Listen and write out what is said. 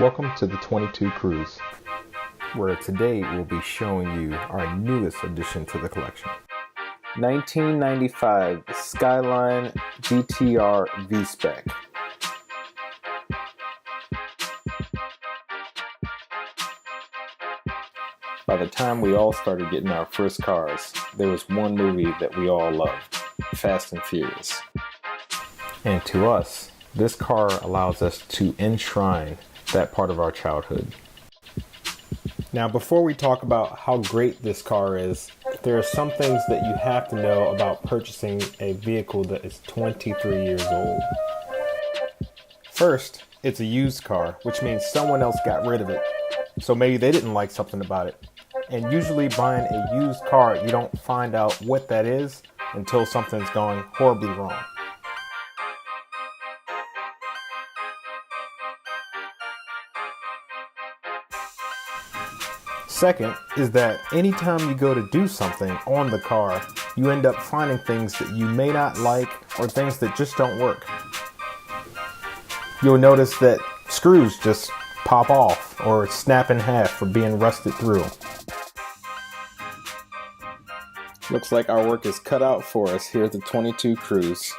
Welcome to the 22 Cruise, where today we'll be showing you our newest addition to the collection. 1995 Skyline GTR V-Spec. By the time we all started getting our first cars, there was one movie that we all loved, Fast and Furious. And to us, this car allows us to enshrine that part of our childhood. Now, before we talk about how great this car is, there are some things that you have to know about purchasing a vehicle that is 23 years old. First, it's a used car, which means someone else got rid of it. So maybe they didn't like something about it. And usually buying a used car, you don't find out what that is until something's going horribly wrong. Second is that anytime you go to do something on the car, you end up finding things that you may not like or things that just don't work. You'll notice that screws just pop off or snap in half for being rusted through. Looks like our work is cut out for us here at the 22 Cruise.